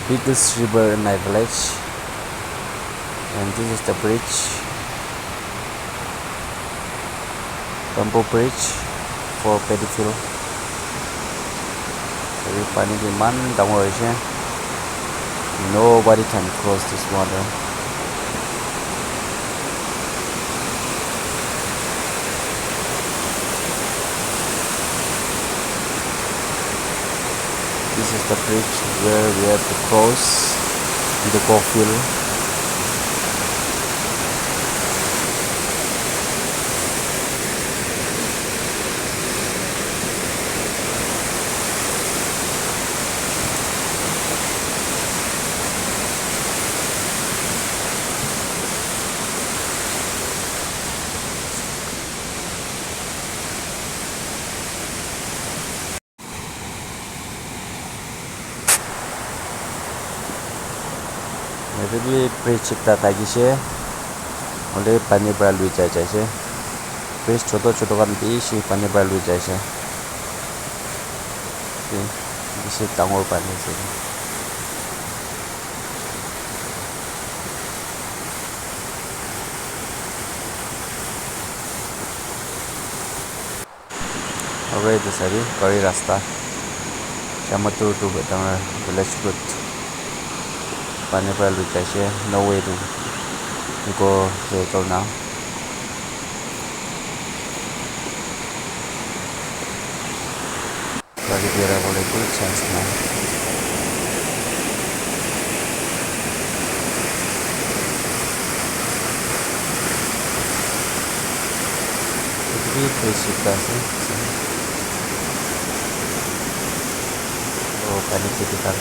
biggest river in my village, and this is the bridge, bamboo bridge for paddy field. Pani diman dangor ase. Nobody can cross this water. This is the bridge where we have to cross the go field. Maybe bridge ekta thakise only pani para lui jai jaise. Bridge choto choto kan bishi pani para lui jaise. Bishi dangor pani ase. Alright, this is Kari Rasta. Chamatur to Betanga village good. Pani para lui jaise. No way to go vehicle now. Lagi dia boleh good chance now. Ini basic sih. Oh, pani kita